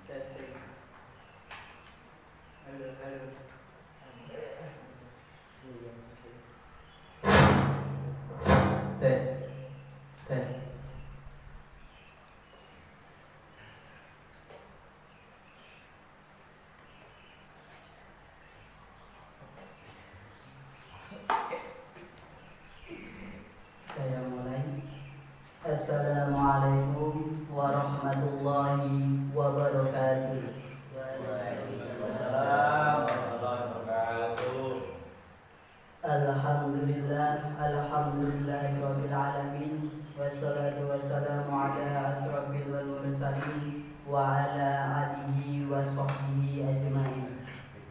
Testing. Halo. Tes. Saya mulai. Assalamualaikum warahmatullahi wabarakatuh. Alhamdulillahirabbil alamin wassalatu wassalamu ala asrofil mursalin wa ala alihi wa sahbihi ajmain.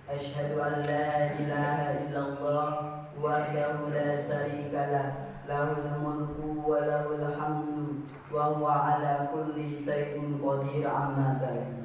Asyhadu an la ilaha illallah wahdahu la syarika lah, lahul mulku wa lahul hamdu wa huwa ala kulli syai'in qadir. Amma ba'd.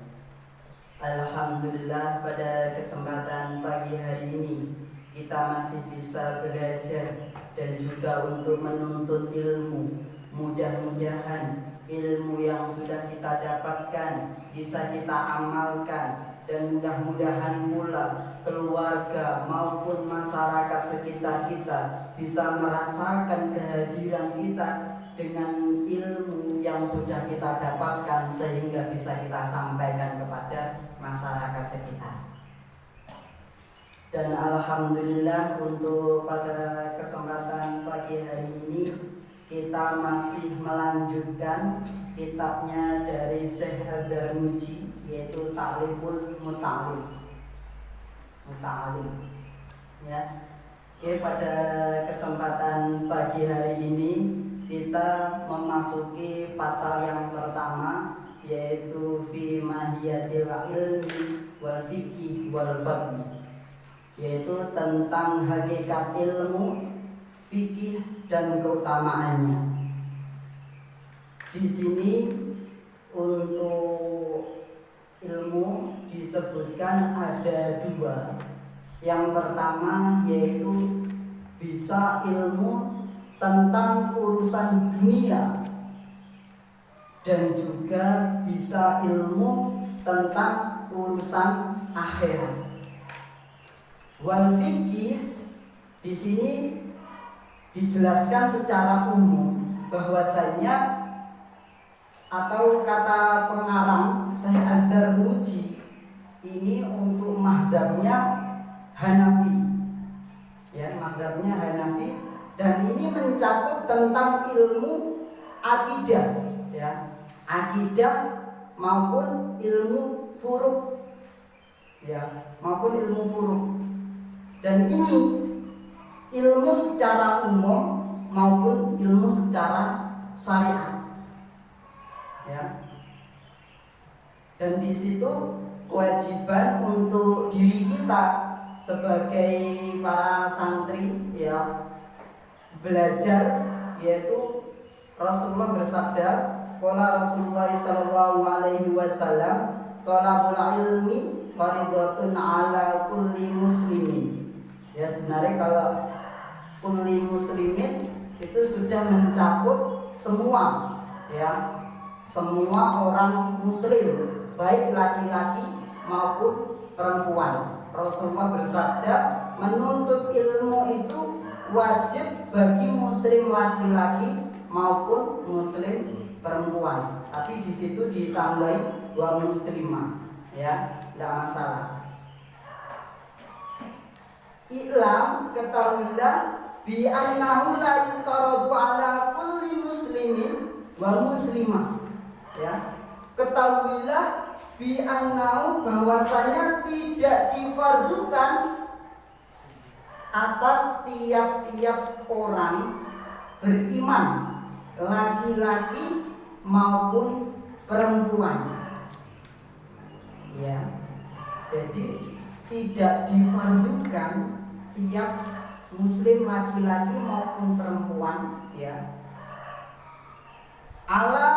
Alhamdulillah, pada kesempatan pagi hari ini kita masih bisa belajar dan juga untuk menuntut ilmu. Mudah-mudahan ilmu yang sudah kita dapatkan bisa kita amalkan, dan mudah-mudahan pula keluarga maupun masyarakat sekitar kita bisa merasakan kehadiran kita dengan ilmu yang sudah kita dapatkan, sehingga bisa kita sampaikan kepada masyarakat sekitar. Dan alhamdulillah, untuk pada kesempatan pagi hari ini kita masih melanjutkan kitabnya dari Syekh Az-Zarnuji, yaitu Ta'limul Muta'allim. Ya. Oke, pada kesempatan pagi hari ini kita memasuki pasal yang pertama, yaitu fi mahiyatil ilmi wal fiqhi wal fadli, yaitu tentang hakikat ilmu, fikih dan keutamaannya. Di sini untuk ilmu disebutkan ada dua. Yang pertama yaitu bisa ilmu tentang urusan dunia, dan juga bisa ilmu tentang urusan akhirat. Wal fikih di sini dijelaskan secara umum bahwasanya, atau kata pengarang Syekh Az-Zarnuji ini untuk mazhabnya Hanafi, ya, mazhabnya Hanafi, dan ini mencakup tentang ilmu akidah, ya, akidah maupun ilmu furu', ya, maupun ilmu furu'. Dan ini ilmu secara umum maupun ilmu secara syariat, ya. Dan di situ kewajiban untuk diri kita sebagai para santri, ya, belajar, yaitu Rasulullah bersabda, qala Rasulullah sallallahu alaihi wasallam, thalabul ilmi fardhatun ala kulli muslimin. Ya, sebenarnya kalau kulli muslimin itu sudah mencakup semua, ya, semua orang muslim, baik laki-laki maupun perempuan. Rasulullah bersabda, menuntut ilmu itu wajib bagi muslim laki-laki maupun muslim perempuan. Tapi di situ ditambahi wa muslimah, ya, tidak masalah. I'lam, ketahuilah, bi annahu la yutaradu ala kulli muslimin wa muslimah, ya. Ketahuilah bi annahu, bahwasanya tidak difardukan atas tiap-tiap orang beriman, laki-laki maupun perempuan, ya. Jadi tidak difardukan tiap muslim laki-laki maupun perempuan, ya, ala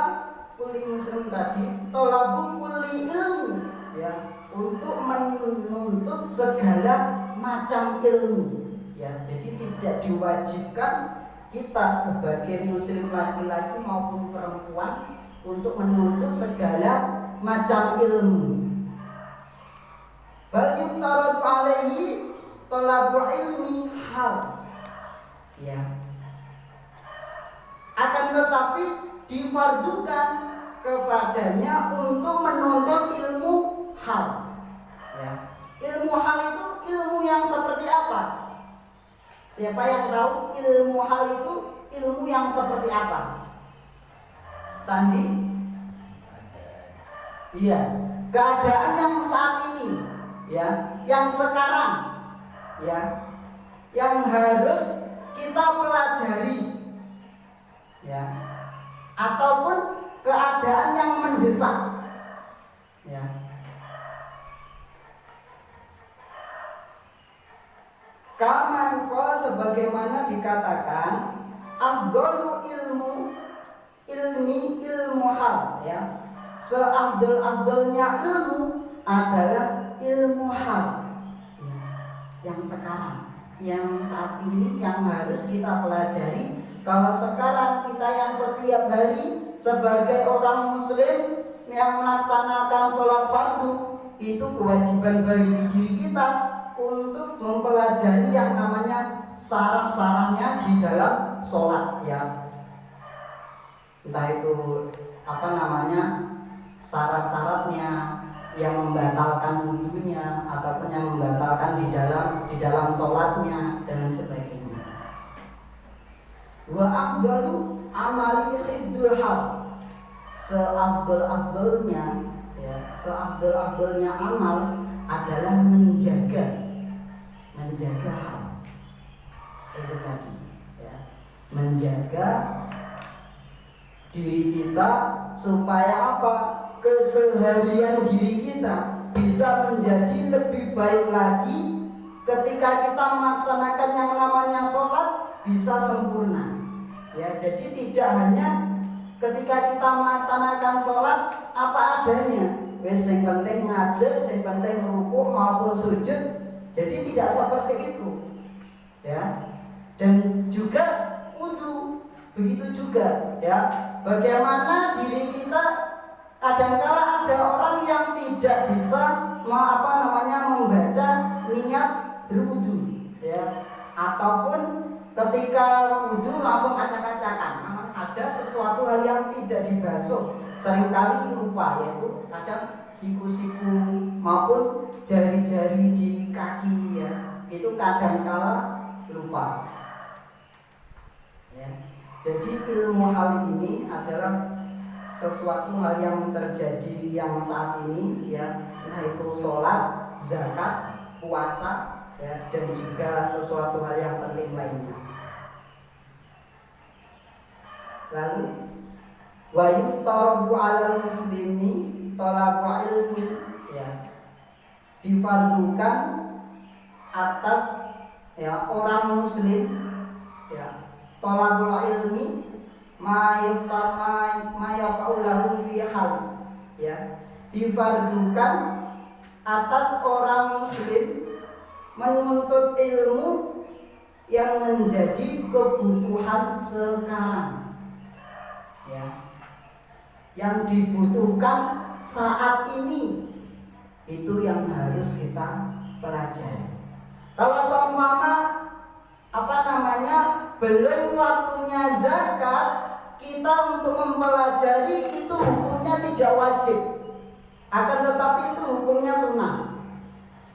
kulli muslim tadi, tolabu kulli ilmu, ya, untuk menuntut segala macam ilmu, ya. Jadi tidak diwajibkan kita sebagai muslim laki-laki maupun perempuan untuk menuntut segala macam ilmu. Bal yuftaradu alaihi talabu ilmi hal. Ya. Akan tetapi difardukan kepadanya untuk menuntut ilmu hal. Ya. Ilmu hal itu ilmu yang seperti apa? Siapa yang tahu ilmu hal itu ilmu yang seperti apa? Sandi? Iya, keadaan yang saat ini, ya, yang sekarang, ya, yang harus kita pelajari, ya, ataupun keadaan yang mendesak, ya. Kaman ko sebagaimana dikatakan afdalu ilmu hal, ya. Seafdal-afdalnya ilmu adalah ilmu hal, ya, yang sekarang, yang saat ini, yang harus kita pelajari. Kalau sekarang kita yang setiap hari sebagai orang muslim yang melaksanakan sholat fardu, itu kewajiban bagi diri kita untuk mempelajari yang namanya syarat-syaratnya di dalam sholat, ya. Entah itu syarat-syaratnya yang membatalkan wudunya ataupun yang membatalkan di dalam sholatnya dan sebagainya. Wa afdalu amali hifdzul hal. Seafdal-afdalnya amal adalah menjaga hal. Itu tadi, ya. Menjaga diri kita supaya apa? Keseharian diri kita bisa menjadi lebih baik lagi ketika kita melaksanakan yang namanya sholat bisa sempurna, ya. Jadi tidak hanya ketika kita melaksanakan sholat apa adanya, yang penting ngadeg, yang penting rukuk maupun sujud. Jadi tidak seperti itu, ya. Dan juga wudu begitu juga, ya. Bagaimana diri kita kadangkala ada orang yang tidak bisa membaca niat berwudu, ya. Ataupun ketika wudu langsung acak-acakan, ada sesuatu hal yang tidak dibasuh, seringkali lupa, yaitu kadang siku-siku maupun jari-jari di kaki, ya, itu kadangkala lupa, ya. Jadi ilmu hal ini adalah sesuatu hal yang terjadi yang saat ini, ya, entah itu sholat, zakat, puasa, ya, dan juga sesuatu hal yang penting lainnya. Lalu wa yuftaradu 'alal muslimi talabu ilmi, ya, difardukan atas, ya, orang muslim, ya, talabul ilmi ma yaqaulahu fi hal, ya, difardukan atas orang muslim menuntut ilmu yang menjadi kebutuhan sekarang, ya, yang dibutuhkan saat ini, itu yang harus kita pelajari. Kalau seumpama belum waktunya zakat, kita untuk mempelajari itu hukumnya tidak wajib, akan tetapi itu hukumnya sunnah.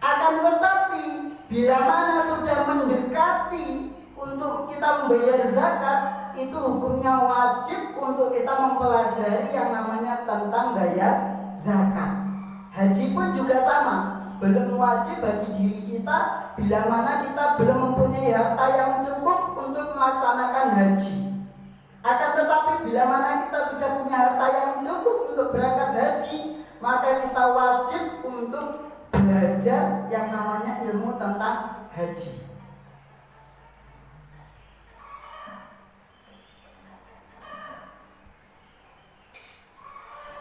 Akan tetapi bila mana sudah mendekati untuk kita membayar zakat, itu hukumnya wajib untuk kita mempelajari yang namanya tentang bayar zakat. Haji pun juga sama, belum wajib bagi diri kita bila mana kita belum mempunyai harta yang cukup untuk melaksanakan haji. Akan tetapi bila mana kita sudah punya harta yang cukup untuk berangkat haji, maka kita wajib untuk belajar yang namanya ilmu tentang haji.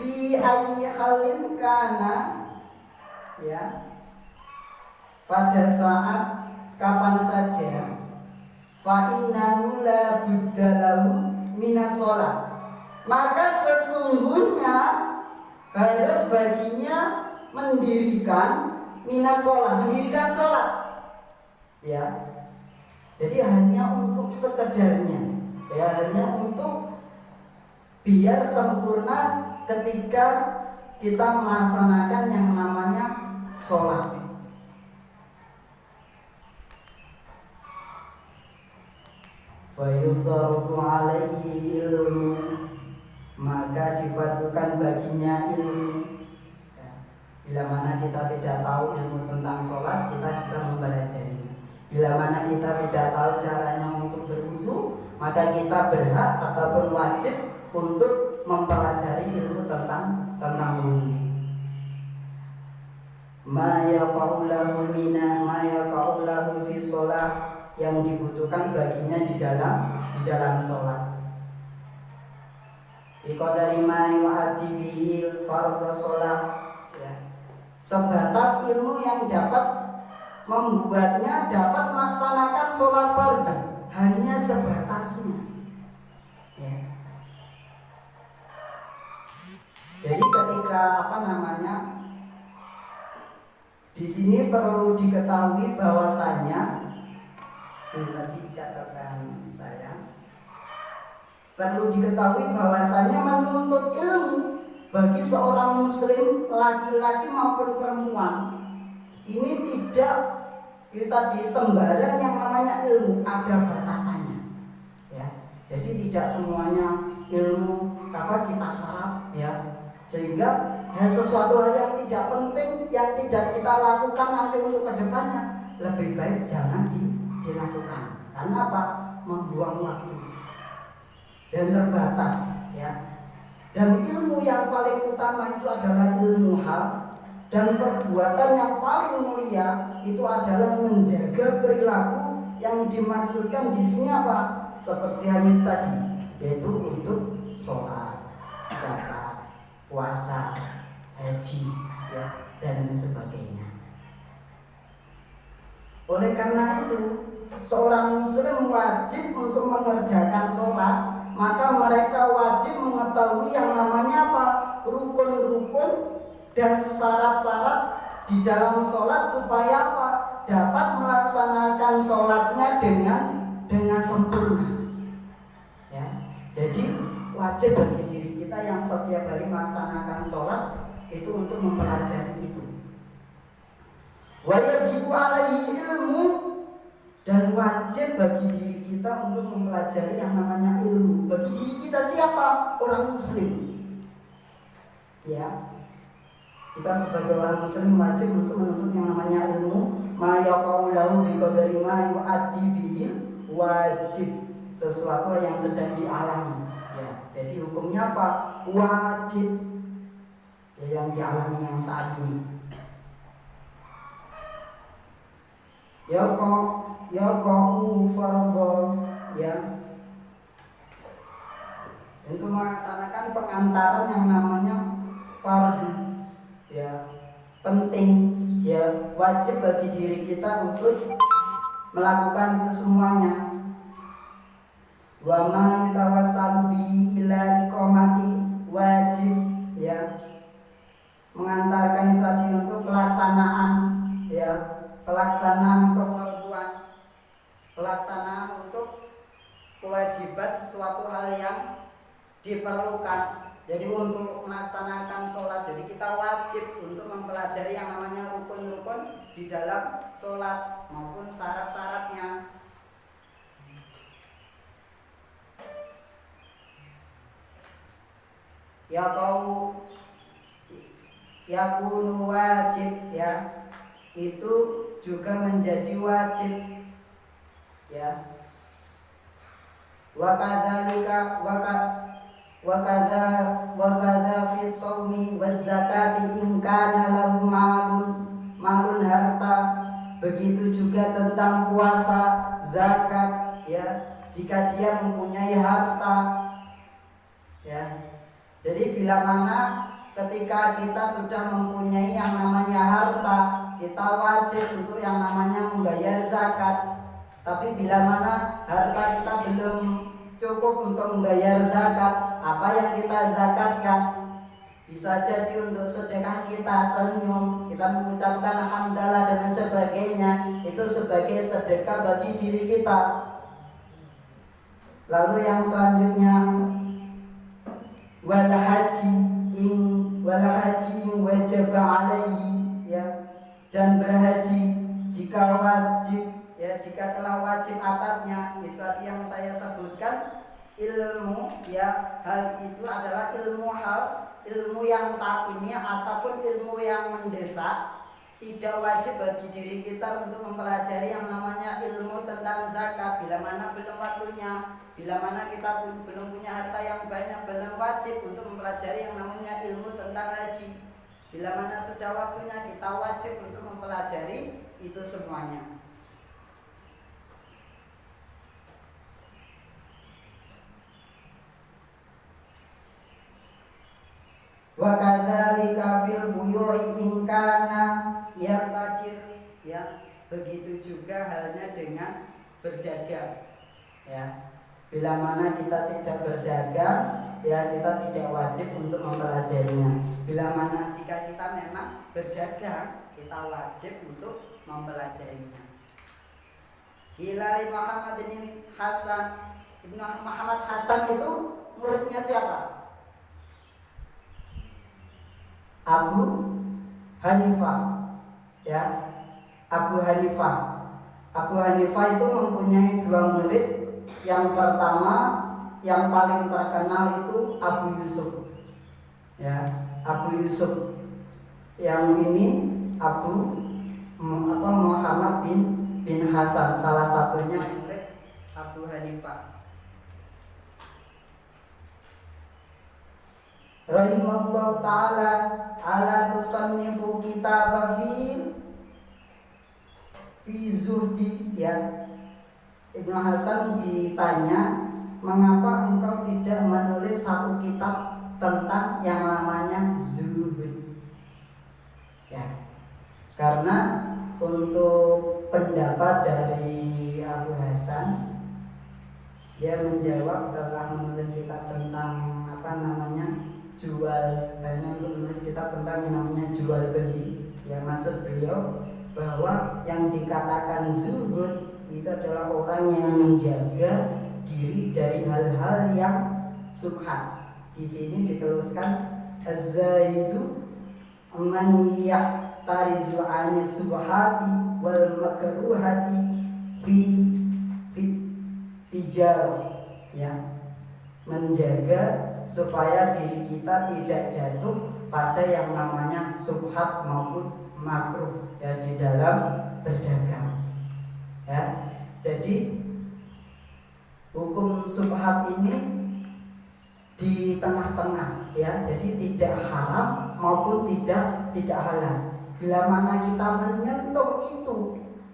Fi ayyi halin kana, ya, pada saat kapan saja, fa innahu la buddalahu minas sholat, maka sesungguhnya harus baginya mendirikan minas sholat, mendirikan sholat, ya. Jadi hanya untuk sekedarnya, ya, hanya untuk biar sempurna ketika kita melaksanakan yang namanya sholat. Fayuftaradu alaihi ilmu, maka difardukan baginya ilmu. Bila mana kita tidak tahu ilmu tentang sholat, kita bisa mempelajari. Bila mana kita tidak tahu caranya untuk berwudu, maka kita berhak ataupun wajib untuk mempelajari ilmu tentang wudu. Ma yaqaulahu fi sholat, yang dibutuhkan baginya di dalam sholat. Biqadari ma yu'addi bihil fardhu sholat, ya. Sebatas ilmu yang dapat membuatnya dapat melaksanakan sholat fardu, hanya sebatasnya, ya. Jadi ketika di sini perlu diketahui bahwasanya, tadi catatan saya, perlu diketahui bahwasanya menuntut ilmu bagi seorang muslim laki-laki maupun perempuan ini tidak kita sembarang yang namanya ilmu, ada batasannya, ya. Jadi tidak semuanya ilmu kita serap, ya, sehingga sesuatu hal yang tidak penting yang tidak kita lakukan nanti untuk kedepannya lebih baik jangan dilakukan. Karena apa? Membuang waktu dan terbatas, ya. Dan ilmu yang paling utama itu adalah ilmu hal, dan perbuatan yang paling mulia itu adalah menjaga perilaku yang dimaksudkan di sini apa? Seperti yang tadi, yaitu untuk sholat, zakat, puasa, haji, ya, dan sebagainya. Oleh karena itu, seorang muslim wajib untuk mengerjakan sholat, maka mereka wajib mengetahui yang namanya apa? Rukun-rukun dan syarat-syarat di dalam sholat supaya apa? Dapat melaksanakan sholatnya dengan sempurna, ya. Jadi wajib bagi diri kita yang setiap hari melaksanakan sholat itu untuk mempelajari itu. Wajibu alaihi ilmu, dan wajib bagi diri kita untuk mempelajari yang namanya ilmu. Bagi diri kita siapa? Orang muslim, ya. Kita sebagai orang muslim wajib untuk menuntut yang namanya ilmu. Ma yaqaulahu biqadari ma yu'addi bihil, wajib, sesuatu yang sedang dialami, ya. Jadi hukumnya apa? Wajib, ya, yang dialami yang saat ini. Yaqau fardhu, ya, untuk melaksanakan pengantaran yang namanya fardu, ya, penting, ya, wajib bagi diri kita untuk melakukan itu semuanya. Wa ma yatawassalu bihi ila iqamati, wajib, ya, mengantarkan itu tadi untuk pelaksanaan, ya, pelaksanaan kefarduan, pelaksanaan untuk kewajiban sesuatu hal yang diperlukan. Jadi untuk melaksanakan sholat, jadi kita wajib untuk mempelajari yang namanya rukun-rukun di dalam sholat maupun syarat-syaratnya. Yakunu wajib, ya, itu juga menjadi wajib, ya. Wa kadza fi shaumi waz zakati in kana lahu malun harta. Begitu juga tentang puasa, zakat, ya, jika dia mempunyai harta, ya. Jadi bila mana ketika kita sudah mempunyai yang namanya harta, kita wajib untuk yang namanya membayar zakat. Tapi bila mana harta kita belum cukup untuk membayar zakat, apa yang kita zakatkan? Bisa jadi untuk sedekah kita senyum, kita mengucapkan hamdalah dan sebagainya, itu sebagai sedekah bagi diri kita. Lalu yang selanjutnya, wal haji in wajib alaihi, ya, dan berhaji jika wajib, ya, jika telah wajib atasnya. Itu tadi yang saya sebutkan, ilmu, ya, hal itu adalah ilmu yang saat ini ataupun ilmu yang mendesak. Tidak wajib bagi diri kita untuk mempelajari yang namanya ilmu tentang zakat bila mana belum waktunya. Bila mana kita belum punya harta yang banyak, belum wajib untuk mempelajari yang namanya ilmu tentang haji. Bila mana sudah waktunya, kita wajib untuk mempelajari itu semuanya. Wa kadzalika fil buyu'i in kana yartajir, ya, begitu juga halnya dengan berdagang, ya. Bila mana kita tidak berdagang, ya, kita tidak wajib untuk mempelajarinya. Bila mana jika kita memang berdagang, kita wajib untuk mempelajarinya. Hilali Muhammad bin Hasan, Ibnu Muhammad Hasan itu muridnya siapa? Abu Hanifah, ya, Abu Hanifah itu mempunyai dua murid. Yang pertama, yang paling terkenal itu Abu Yusuf, ya, Abu Yusuf. Yang ini Muhammad bin Hasan, salah satunya murid Abu Hanifah. Rahimahullah ta'ala ala tusannifu kitab fi zuhdi, ya. Ibnu Hasan ditanya, mengapa engkau tidak menulis satu kitab tentang yang namanya zuhud, ya. Karena untuk pendapat dari Abu Hasan, dia menjawab telah menulis kitab tentang jual, hanya untuk menulis kitab tentang yang namanya jual beli. Ya, maksud beliau bahwa yang dikatakan zuhud itu adalah orang yang menjaga diri dari hal-hal yang subhat. Di sini dituliskan az-zahidu man yahtarizu 'ani subhati wal makruhati fi tijarah, ya, menjaga supaya diri kita tidak jatuh pada yang namanya subhat maupun makruh, ya, di dalam berdagang, ya. Jadi hukum subhat ini di tengah-tengah, ya, jadi tidak haram maupun tidak halal. Bila mana kita menyentuh itu,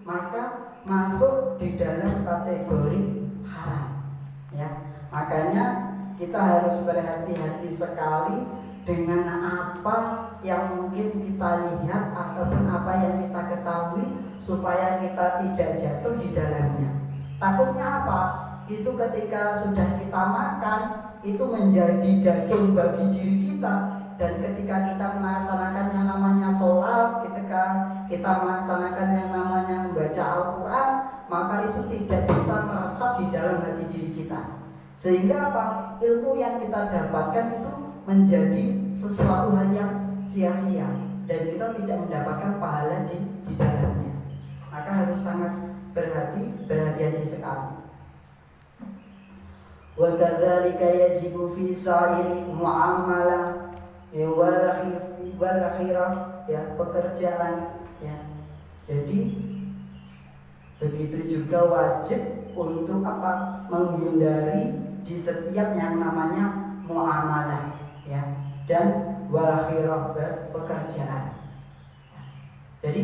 maka masuk di dalam kategori haram, ya. Makanya kita harus berhati-hati sekali dengan apa yang mungkin kita lihat ataupun apa yang kita ketahui, supaya kita tidak jatuh di dalamnya. Takutnya apa? Itu ketika sudah kita makan, itu menjadi daging bagi diri kita. Dan ketika kita melaksanakan yang namanya sholat, ketika kita melaksanakan yang namanya membaca Al-Quran, maka itu tidak bisa meresap di dalam hati diri kita. Sehingga apa? Ilmu yang kita dapatkan itu menjadi sesuatu hal yang sia-sia dan kita tidak mendapatkan pahala di dalamnya. Maka harus sangat berhati-hati sekali. Wa kadzalika yajibu fi sa'iri muamalah wal khirah, ya, pekerjaan, ya. Jadi begitu juga wajib untuk apa? Menghindari di setiap yang namanya muamalah, ya, dan wal khirah, pekerjaan. Jadi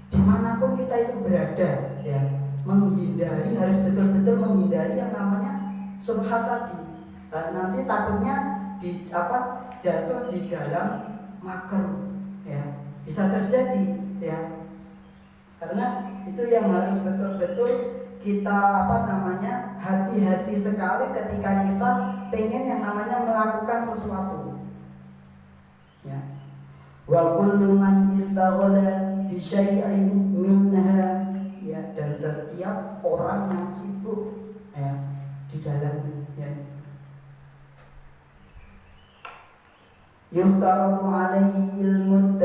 dimanapun kita itu berada, ya, menghindari, harus betul-betul menghindari yang namanya subhat tadi. Dan nanti takutnya jatuh di dalam makruh, ya, bisa terjadi, ya. Karena itu yang harus betul-betul kita hati-hati sekali ketika kita pengen yang namanya melakukan sesuatu. Ya. Wa kullu man istaghala bi syai'in minha, ya, dan setiap orang yang sibuk ya di dalam yuftaratu alaihi ilmu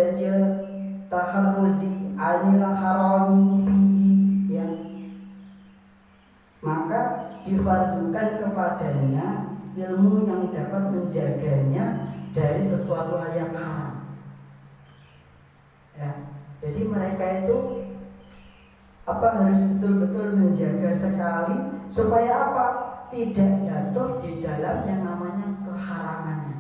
taharruzi 'anil harami fihi, ya, maka difardukan kepadanya ilmu yang dapat menjaganya dari sesuatu hal yang haram. Ya, jadi mereka itu harus betul-betul menjaga sekali supaya tidak jatuh di dalam yang namanya keharamannya.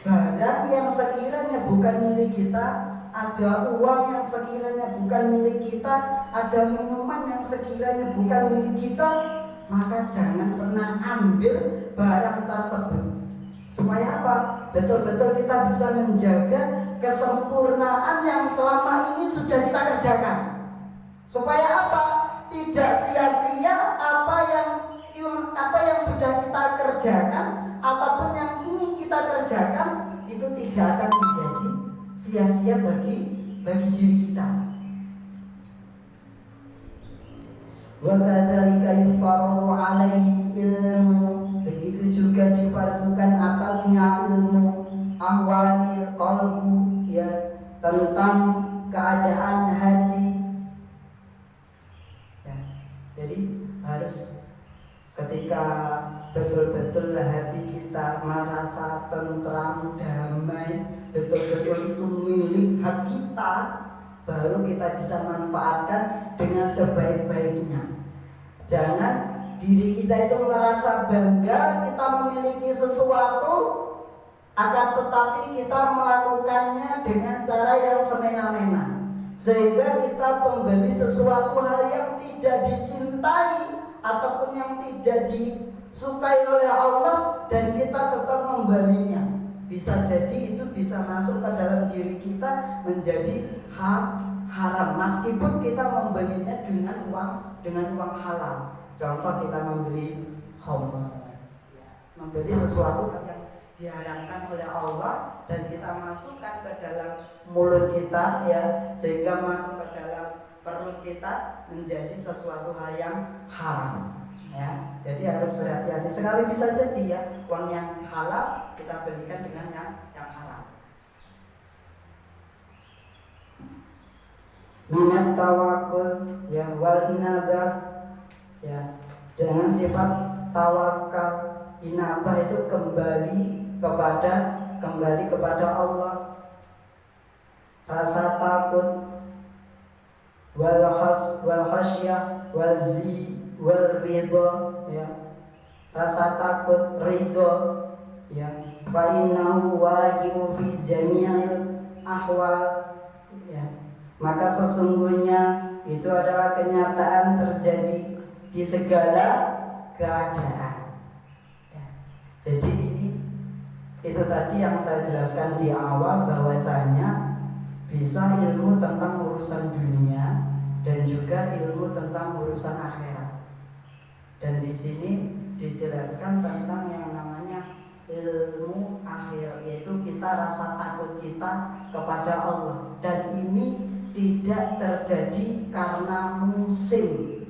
Barang yang sekiranya bukan milik kita, ada uang yang sekiranya bukan milik kita, ada minuman yang sekiranya bukan milik kita, maka jangan pernah ambil barang tersebut. Supaya betul-betul kita bisa menjaga kesempurnaan yang selama ini sudah kita kerjakan. Supaya tidak sia-sia apa yang sudah kita kerjakan ataupun yang ingin kita kerjakan itu tidak akan menjadi sia-sia bagi diri kita. Wa kadzalika yufaradu alaihi ilmu, begitu juga difardukan atasnya ilmu ahwalil qalbu, ya, tentang keadaan hati. Ya, jadi harus ketika betul-betul hati kita merasa tentram, damai, betul-betul itu milik hak kita, baru kita bisa manfaatkan dengan sebaik-baiknya. Jangan diri kita itu merasa bangga kita memiliki sesuatu, akan tetapi kita melakukannya dengan cara yang semena-mena, sehingga kita membeli sesuatu hal yang tidak dicintai ataupun yang tidak disukai oleh Allah dan kita tetap membelinya. Bisa jadi itu bisa masuk ke dalam diri kita menjadi haram, meskipun kita membelinya dengan uang halal. Contoh kita membeli khamr, membeli sesuatu yang diharamkan oleh Allah dan kita masukkan ke dalam mulut kita, ya, sehingga masuk ke dalam perut kita menjadi sesuatu hal yang haram. Ya, jadi harus berhati-hati sekali. Bisa jadi ya uang yang halal kita belikan dengan yang haram. Minat tawakul, ya, wal inabah, ya, dengan sifat tawakal, inabah itu kembali kepada Allah. Rasa takut, wal khasyah, wal ridho, ya, rasa takut, ridho, ya, fa innahu waqi'u fi jami'il ahwal, ya, maka sesungguhnya itu adalah kenyataan terjadi di segala keadaan. Ya. Jadi itu tadi yang saya jelaskan di awal, bahwasanya bisa ilmu tentang urusan dunia dan juga ilmu tentang urusan akhirat. Dan di sini dijelaskan tentang yang namanya ilmu akhir, yaitu kita rasa takut kita kepada Allah. Dan ini tidak terjadi karena musim,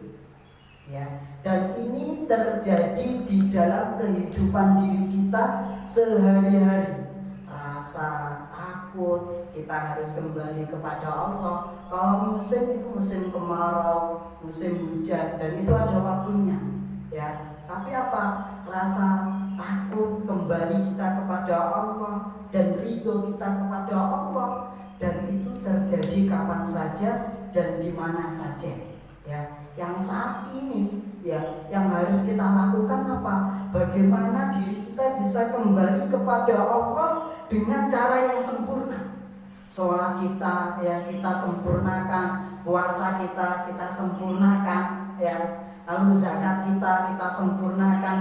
ya. Dan ini terjadi di dalam kehidupan diri kita sehari-hari. Rasa takut, kita harus kembali kepada Allah. Kalau musim itu musim kemarau, musim hujan, dan itu ada waktunya, ya. Tapi rasa takut kembali kita kepada Allah dan ridho kita kepada Allah, dan itu terjadi kapan saja dan di mana saja, ya. Yang saat ini, ya, yang harus kita lakukan bagaimana diri kita bisa kembali kepada Allah dengan cara yang sempurna. Sholat kita, ya, kita sempurnakan. Puasa kita sempurnakan, ya. Lalu zakat kita sempurnakan.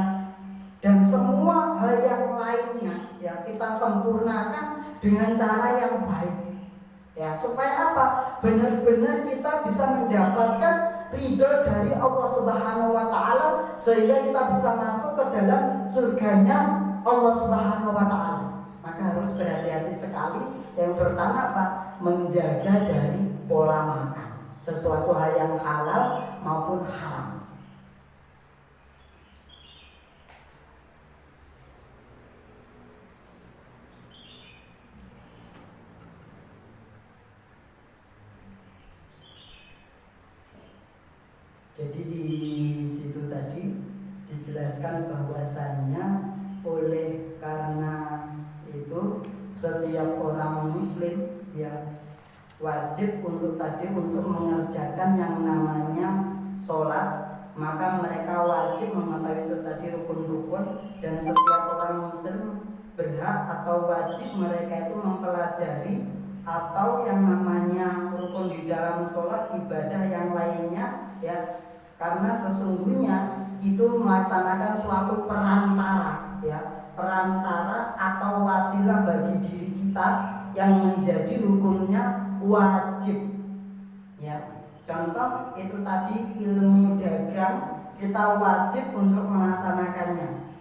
Dan semua hal yang lainnya, ya, kita sempurnakan dengan cara yang baik, ya, supaya benar-benar kita bisa mendapatkan ridho dari Allah Subhanahu wa Ta'ala, sehingga kita bisa masuk ke dalam surganya Allah Subhanahu wa Ta'ala. Maka harus berhati-hati sekali. Yang pertama apa? Menjaga dari pola makan, sesuatu hal yang halal maupun haram. Jadi di situ tadi dijelaskan bahwasannya oleh karena itu setiap orang muslim ya wajib untuk mengerjakan yang namanya sholat. Maka mereka wajib mengetahui itu tadi rukun-rukun, dan setiap orang muslim berhak atau wajib mereka itu mempelajari atau yang namanya rukun di dalam sholat, ibadah yang lainnya ya, karena sesungguhnya itu melaksanakan suatu perantara ya, perantara atau wasilah bagi diri kita yang menjadi hukumnya wajib ya. Contoh itu tadi ilmu dagang, kita wajib untuk melaksanakannya.